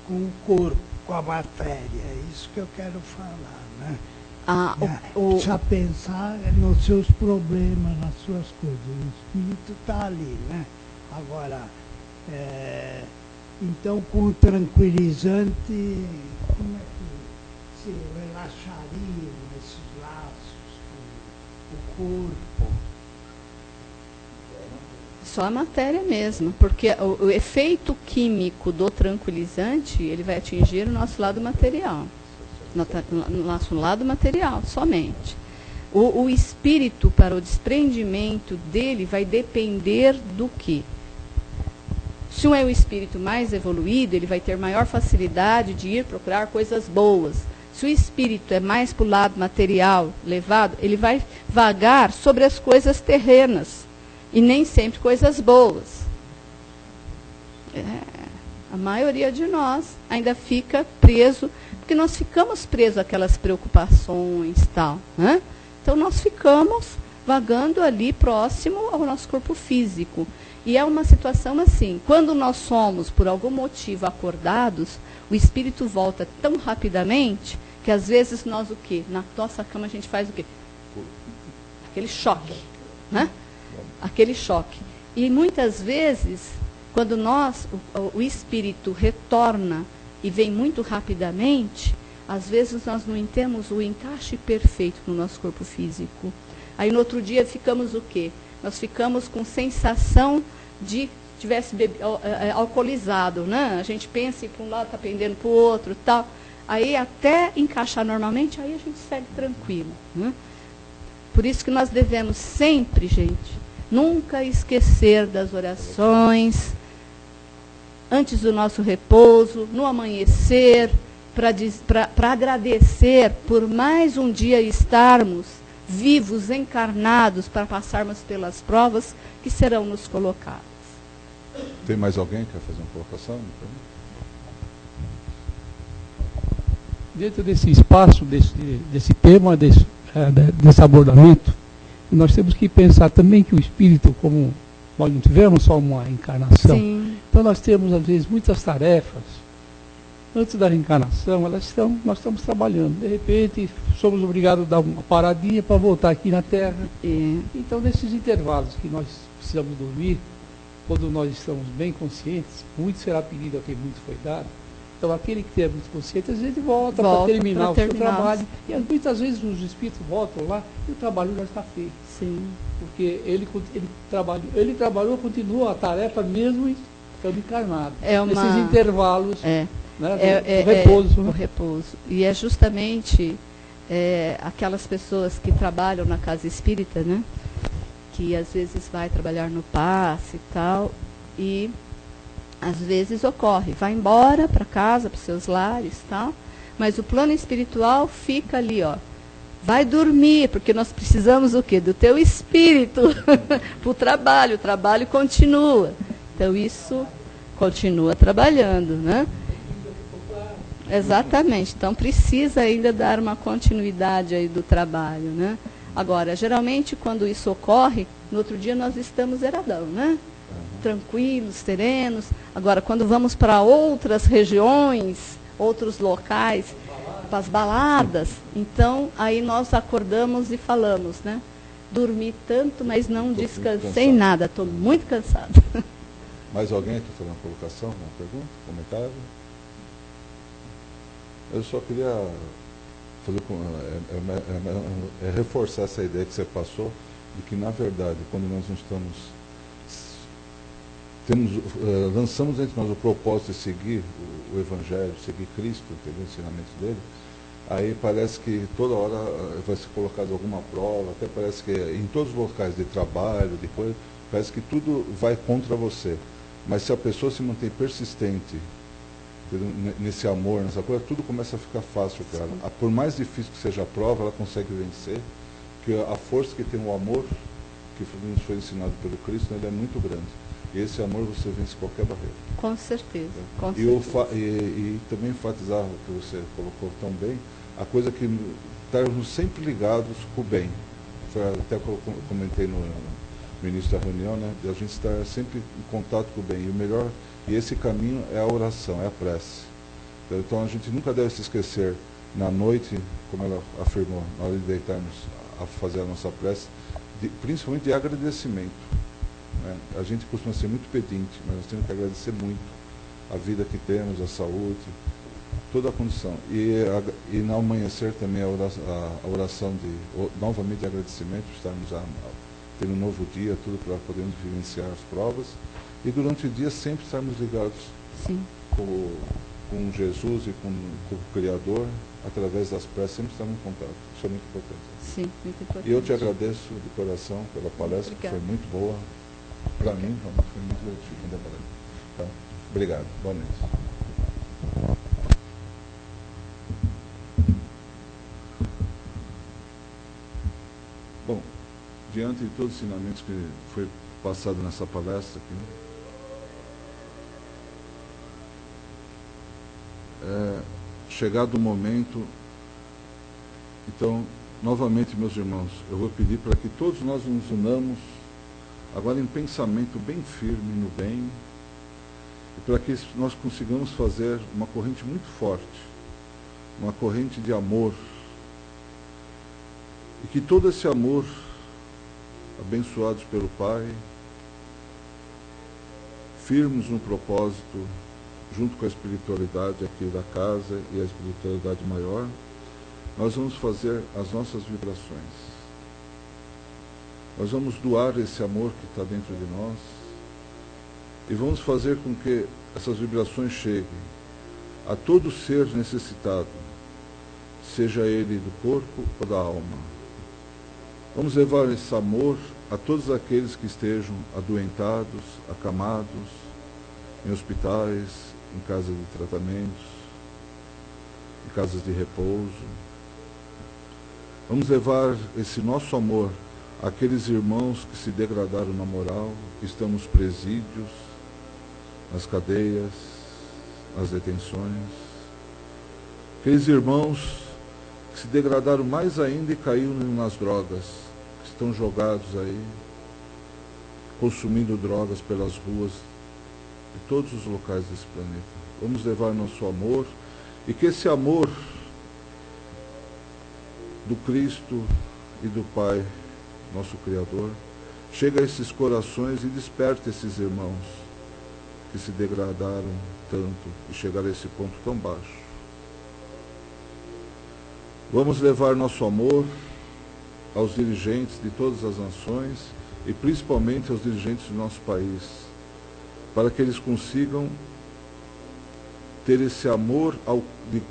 Speaker 3: com o corpo, com a matéria. É isso que eu quero falar, né? Precisa pensar nos seus problemas, nas suas coisas. O espírito está ali, né? Agora, então com o tranquilizante, como é que se relaxariam esses laços com o corpo?
Speaker 2: Só a matéria mesmo, porque o efeito químico do tranquilizante, ele vai atingir o nosso lado material. No nosso lado material, somente. O espírito, para o desprendimento dele, vai depender do quê? Se é o espírito mais evoluído, ele vai ter maior facilidade de ir procurar coisas boas. Se o espírito é mais para o lado material, levado, ele vai vagar sobre as coisas terrenas. E nem sempre coisas boas. A maioria de nós ainda fica preso, porque nós ficamos presos àquelas preocupações e tal. Né? Então nós ficamos vagando ali próximo ao nosso corpo físico. E é uma situação assim, quando nós somos, por algum motivo, acordados, o espírito volta tão rapidamente, que às vezes nós o quê? Na nossa cama a gente faz o quê? Aquele choque. Né? Aquele choque. E muitas vezes, quando o espírito retorna e vem muito rapidamente, às vezes nós não temos o encaixe perfeito no nosso corpo físico. Aí no outro dia ficamos o quê? Nós ficamos com sensação de tivesse alcoolizado, né? A gente pensa em para um lado, está pendendo para o outro, tal. Aí até encaixar normalmente, aí a gente segue tranquilo. Né? Por isso que nós devemos sempre, gente, nunca esquecer das orações, antes do nosso repouso, no amanhecer, para agradecer por mais um dia estarmos vivos, encarnados, para passarmos pelas provas que serão nos colocadas.
Speaker 1: Tem mais alguém que quer fazer uma colocação?
Speaker 4: Dentro desse espaço, desse tema, desse abordamento, nós temos que pensar também que o espírito, como nós não tivemos só uma encarnação,
Speaker 2: Sim.
Speaker 4: então nós temos, às vezes, muitas tarefas antes da reencarnação, nós estamos trabalhando. De repente, somos obrigados a dar uma paradinha para voltar aqui na Terra. Então, nesses intervalos que nós precisamos dormir, quando nós estamos bem conscientes, muito será pedido a quem muito foi dado. Então, aquele que é muito consciente, às vezes volta para terminar o seu trabalho. E muitas vezes os espíritos voltam lá e o trabalho já está feito.
Speaker 2: Sim.
Speaker 4: Porque ele trabalhou, continua a tarefa mesmo estando encarnado. Nesses intervalos, né, o repouso.
Speaker 2: O repouso. E é justamente aquelas pessoas que trabalham na casa espírita, né, que às vezes vai trabalhar no passe e tal, e às vezes ocorre, vai embora para casa, para os seus lares e tal, mas o plano espiritual fica ali, ó. Vai dormir, porque nós precisamos o quê? Do teu espírito para o trabalho continua. Então isso continua trabalhando, né? Exatamente, então precisa ainda dar uma continuidade aí do trabalho, né? Agora, geralmente quando isso ocorre, no outro dia nós estamos zeradão, né? Tranquilos, serenos. Agora, quando vamos para outras regiões, outros locais, para as baladas, então aí nós acordamos e falamos, né? Dormi tanto, mas não descansei nada, estou muito cansado.
Speaker 1: Mais alguém aqui fazendo uma colocação, uma pergunta, comentário? Eu só queria fazer reforçar essa ideia que você passou, de que na verdade, quando nós não estamos lançamos entre nós o propósito de seguir o Evangelho, seguir Cristo, entendeu? O ensinamento dele, aí parece que toda hora vai ser colocado alguma prova, até parece que em todos os locais de trabalho, de coisa, parece que tudo vai contra você. Mas se a pessoa se mantém persistente, entendeu? Nesse amor, nessa coisa, tudo começa a ficar fácil, cara. Por mais difícil que seja a prova, ela consegue vencer, porque a força que tem o amor, que nos foi ensinado pelo Cristo, ele é muito grande. E esse amor você vence qualquer barreira.
Speaker 2: Com certeza. Com
Speaker 1: certeza. E também enfatizar o que você colocou tão bem, a coisa que estarmos sempre ligados com o bem. Até que eu comentei no início da reunião, né? A gente estar sempre em contato com o bem. E esse caminho é a oração, é a prece. Então a gente nunca deve se esquecer, na noite, como ela afirmou, na hora de deitarmos a fazer a nossa prece, principalmente de agradecimento. A gente costuma ser muito pedinte, mas nós temos que agradecer muito a vida que temos, a saúde, toda a condição. E no amanhecer também a oração novamente de agradecimento, estarmos tendo um novo dia, tudo para podermos vivenciar as provas. E durante o dia sempre estarmos ligados com Jesus e com o Criador, através das preces, sempre estarmos em contato. Isso é muito importante.
Speaker 2: Sim, muito importante.
Speaker 1: E eu te agradeço de coração pela palestra, que foi muito boa. Para mim, realmente foi muito gratificante a palestra. Então, obrigado. Boa noite. Bom, diante de todos os ensinamentos que foi passado nessa palestra aqui, chegado o momento, então, novamente, meus irmãos, eu vou pedir para que todos nós nos unamos agora em pensamento bem firme no bem, e para que nós consigamos fazer uma corrente muito forte, uma corrente de amor, e que todo esse amor, abençoados pelo Pai, firmes no propósito, junto com a espiritualidade aqui da casa e a espiritualidade maior, nós vamos fazer as nossas vibrações. Nós vamos doar esse amor que está dentro de nós e vamos fazer com que essas vibrações cheguem a todo ser necessitado, seja ele do corpo ou da alma. Vamos levar esse amor a todos aqueles que estejam adoentados, acamados, em hospitais, em casas de tratamentos, em casas de repouso. Vamos levar esse nosso amor àqueles irmãos que se degradaram na moral, que estão nos presídios, nas cadeias, nas detenções. Aqueles irmãos que se degradaram mais ainda e caíram nas drogas, que estão jogados aí, consumindo drogas pelas ruas de todos os locais desse planeta. Vamos levar nosso amor E que esse amor do Cristo e do Pai, nosso Criador, chegue a esses corações e desperte esses irmãos que se degradaram tanto e chegaram a esse ponto tão baixo. Vamos levar nosso amor aos dirigentes de todas as nações e principalmente aos dirigentes do nosso país, para que eles consigam ter esse amor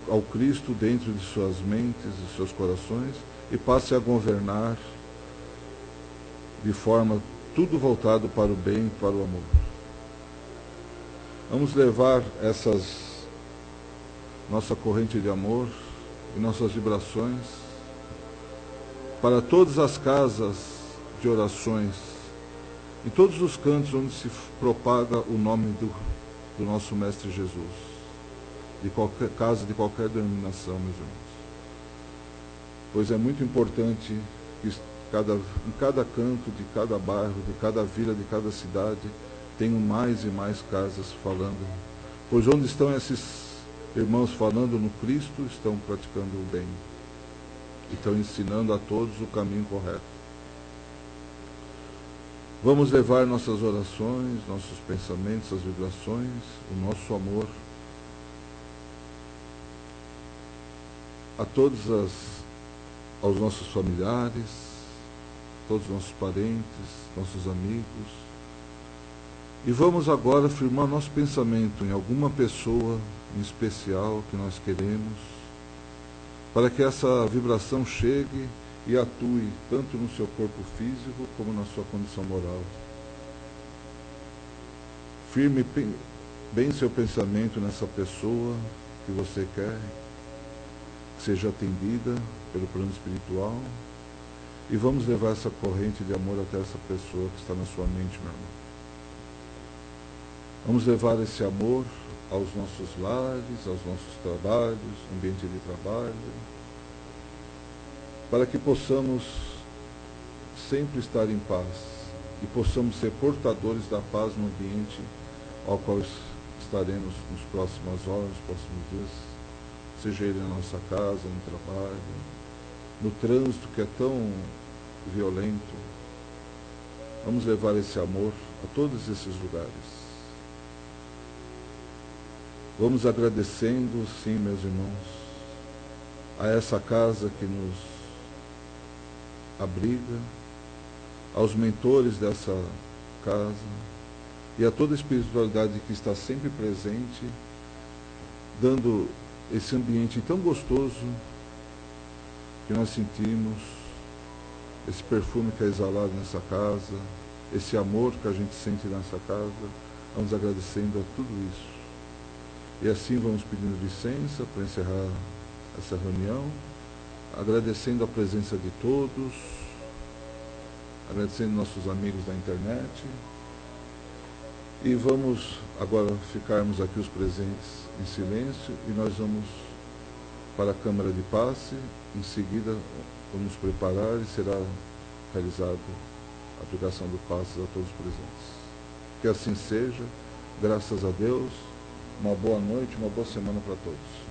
Speaker 1: ao Cristo dentro de suas mentes e seus corações e passe a governar de forma tudo voltado para o bem e para o amor. Vamos levar nossa corrente de amor e nossas vibrações para todas as casas de orações, em todos os cantos onde se propaga o nome do nosso Mestre Jesus, de qualquer casa, de qualquer denominação, meus irmãos. Pois é muito importante que em cada canto, de cada bairro, de cada vila, de cada cidade, tenham mais e mais casas falando. Pois onde estão esses irmãos falando no Cristo, estão praticando o bem. E estão ensinando a todos o caminho correto. Vamos levar nossas orações, nossos pensamentos, as vibrações, o nosso amor a aos nossos familiares, todos os nossos parentes, nossos amigos. E vamos agora firmar nosso pensamento em alguma pessoa em especial que nós queremos, para que essa vibração chegue e atue tanto no seu corpo físico como na sua condição moral. Firme bem seu pensamento nessa pessoa que você quer que seja atendida pelo plano espiritual, e vamos levar essa corrente de amor até essa pessoa que está na sua mente, meu irmão. Vamos levar esse amor aos nossos lares, aos nossos trabalhos, ambiente de trabalho, para que possamos sempre estar em paz e possamos ser portadores da paz no ambiente ao qual estaremos nas próximas horas, nos próximos dias, seja ele na nossa casa, no trabalho, no trânsito que é tão violento. Vamos levar esse amor a todos esses lugares. Vamos agradecendo, sim, meus irmãos, a essa casa que nos abriga, aos mentores dessa casa e a toda a espiritualidade que está sempre presente, dando esse ambiente tão gostoso que nós sentimos, esse perfume que é exalado nessa casa, esse amor que a gente sente nessa casa. Vamos agradecendo a tudo isso. E assim vamos pedindo licença para encerrar essa reunião, agradecendo a presença de todos, agradecendo nossos amigos da internet. E vamos agora ficarmos aqui os presentes em silêncio e nós vamos para a Câmara de Passe. Em seguida, vamos preparar e será realizada a aplicação do passe a todos os presentes. Que assim seja, graças a Deus. Uma boa noite, uma boa semana para todos.